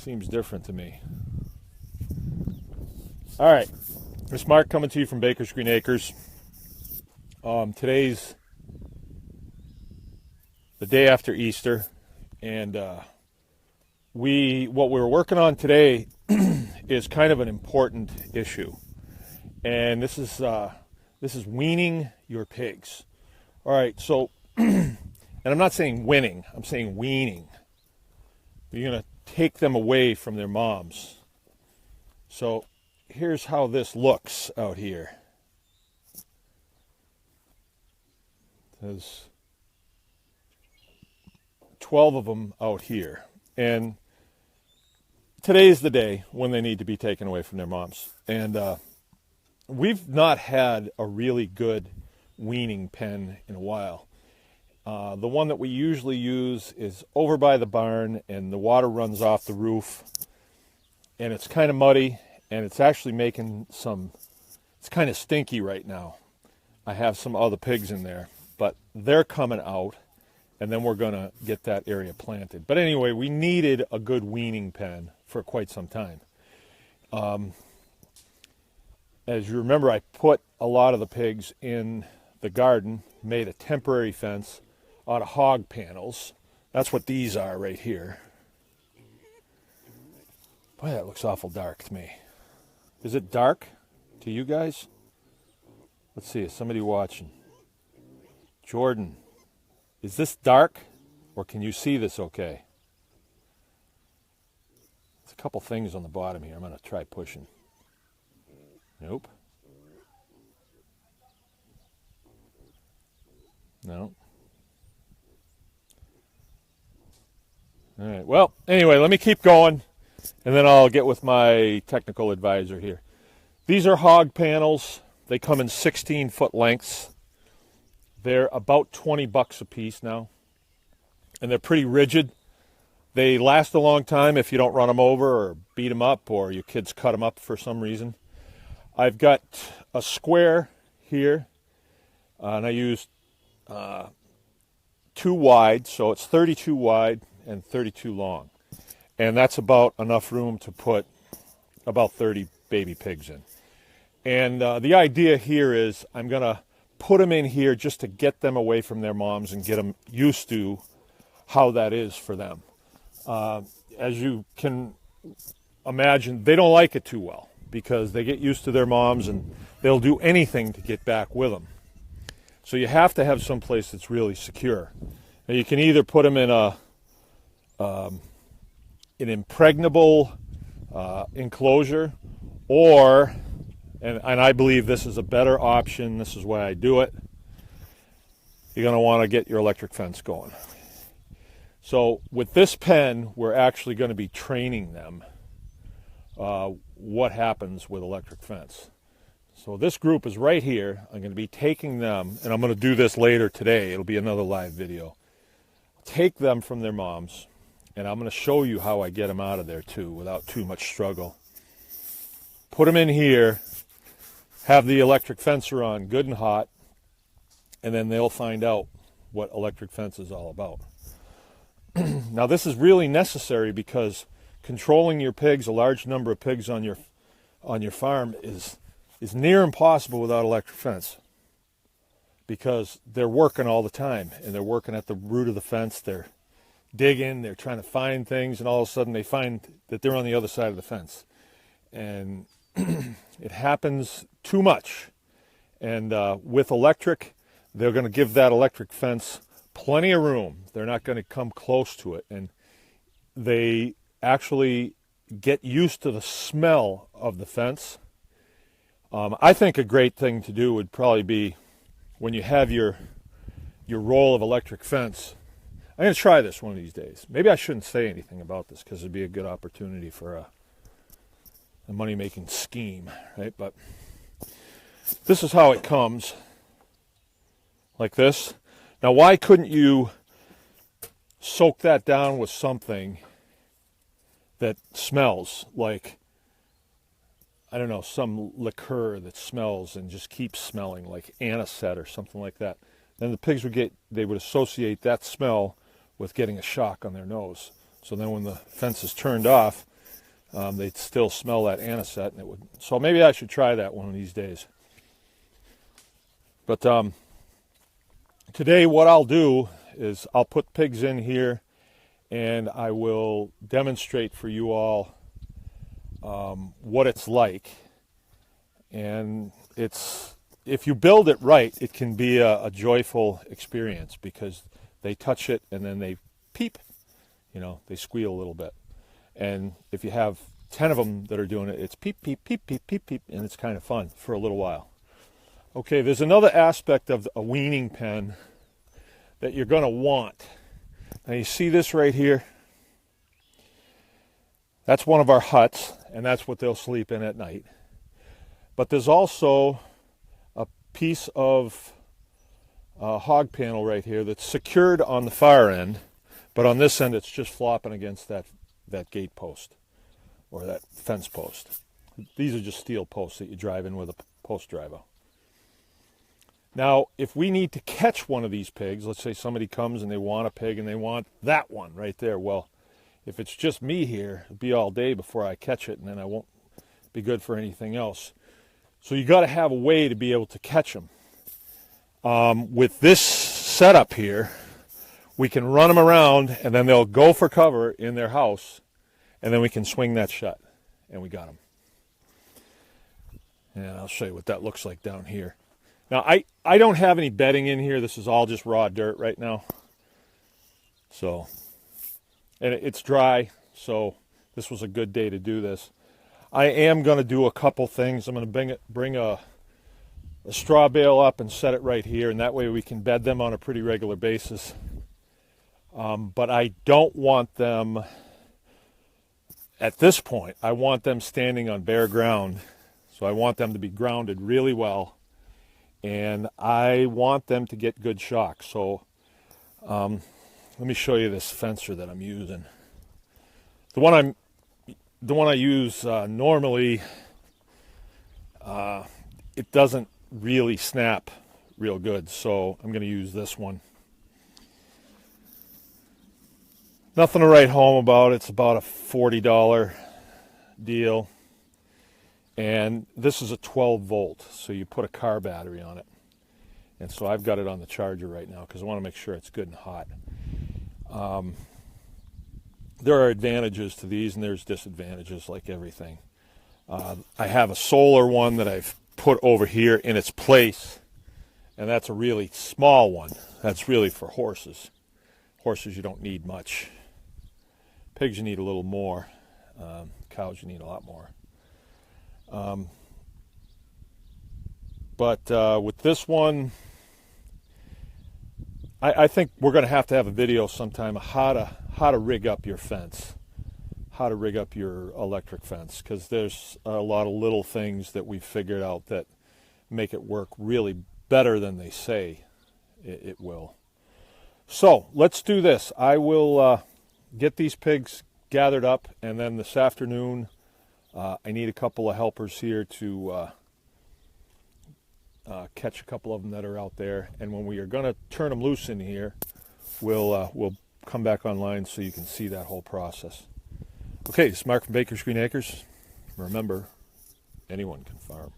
Seems different to me. All right, it's Mark coming to you from Baker's Green Acres. Today's the day after Easter, and what we're working on today is kind of an important issue, and this is weaning your pigs. All right, so and I'm not saying winning, I'm saying weaning. You're going to take them away from their moms. So here's how this looks out here. There's 12 of them out here. And today's the day when they need to be taken away from their moms. And we've not had a really good weaning pen in a while. The one that we usually use is over by the barn, and the water runs off the roof, and it's kind of muddy, and it's actually making it's kind of stinky right now. I have some other pigs in there, but they're coming out, and then we're going to get that area planted. But anyway, we needed a good weaning pen for quite some time. As you remember, I put a lot of the pigs in the garden, made a temporary fence out of hog panels. That's what these are right here. Boy, that looks awful dark to me. Is it dark to you guys? Let's see, is somebody watching? Jordan, is this dark, or can you see this okay? There's a couple things on the bottom here. I'm going to try pushing. Nope. No. All right, well, anyway, let me keep going, and then I'll get with my technical advisor here. These are hog panels. They come in 16-foot lengths. They're about $20 a piece now, and they're pretty rigid. They last a long time if you don't run them over or beat them up, or your kids cut them up for some reason. I've got a square here, and I used 2 wide, so it's 32 wide and 32 long, and that's about enough room to put about 30 baby pigs in. And the idea here is I'm going to put them in here just to get them away from their moms and get them used to how that is for them. As you can imagine, they don't like it too well because they get used to their moms and they'll do anything to get back with them. So you have to have some place that's really secure. Now you can either put them in an impregnable enclosure, or, and I believe this is a better option, this is why I do it, you're going to want to get your electric fence going. So with this pen, we're actually going to be training them what happens with electric fence. So this group is right here. I'm going to be taking them, and I'm going to do this later today. It'll be another live video. Take them from their moms, and I'm going to show you how I get them out of there too without too much struggle. Put them in here, have the electric fencer on good and hot, and then they'll find out what electric fence is all about. Now this is really necessary because controlling your pigs, a large number of pigs on your farm, is near impossible without electric fence, because they're working all the time, and they're working at the root of the fence. They're digging, they're trying to find things, and all of a sudden they find that they're on the other side of the fence. And it happens too much. And with electric, they're going to give that electric fence plenty of room. They're not going to come close to it. And they actually get used to the smell of the fence. I think a great thing to do would probably be when you have your roll of electric fence. I'm going to try this one of these days. Maybe I shouldn't say anything about this because it'd be a good opportunity for a money-making scheme, right? But this is how it comes, like this. Now, why couldn't you soak that down with something that smells like, I don't know, some liqueur that smells and just keeps smelling, like anisette or something like that? Then the pigs would associate that smell with getting a shock on their nose. So then when the fence is turned off, they'd still smell that anisette, and it would. So maybe I should try that one of these days. But today, what I'll do is I'll put pigs in here, and I will demonstrate for you all what it's like. And if you build it right, it can be a joyful experience, because they touch it and then they peep, they squeal a little bit. And if you have 10 of them that are doing it, it's peep, peep, peep, peep, peep, peep, and it's kind of fun for a little while. Okay, there's another aspect of a weaning pen that you're going to want. Now you see this right here? That's one of our huts, and that's what they'll sleep in at night. But there's also a piece of hog panel right here that's secured on the far end, but on this end it's just flopping against that gate post or that fence post. These are just steel posts that you drive in with a post driver. Now, if we need to catch one of these pigs, let's say somebody comes and they want a pig and they want that one right there. Well, if it's just me here, it'll be all day before I catch it, and then I won't be good for anything else. So you got to have a way to be able to catch them. With this setup here, we can run them around, and then they'll go for cover in their house, and then we can swing that shut, and we got them. And I'll show you what that looks like down here. Now, I don't have any bedding in here. This is all just raw dirt right now. So, and it's dry, so this was a good day to do this. I am going to do a couple things. I'm going to bring a straw bale up and set it right here, and that way we can bed them on a pretty regular basis. But I don't want them, at this point, I want them standing on bare ground. So I want them to be grounded really well, and I want them to get good shock. So let me show you this fencer that I'm using. The one I use normally, it doesn't really snap real good, so I'm going to use this one. Nothing to write home about. It's about a $40 deal. And this is a 12 volt, so you put a car battery on it. And so I've got it on the charger right now because I want to make sure it's good and hot. There are advantages to these, and there's disadvantages like everything. I have a solar one that I've put over here in its place, and that's a really small one. That's really for horses. Horses, you don't need much. Pigs, you need a little more. Cows, you need a lot more. But with this one, I think we're going to have a video sometime of how to rig up your fence, how to rig up your electric fence, because there's a lot of little things that we've figured out that make it work really better than they say it will. So let's do this. I will get these pigs gathered up, and then this afternoon I need a couple of helpers here to catch a couple of them that are out there, and when we are going to turn them loose in here, we'll come back online so you can see that whole process. Okay, this is Mark from Baker's Green Acres. Remember, anyone can farm.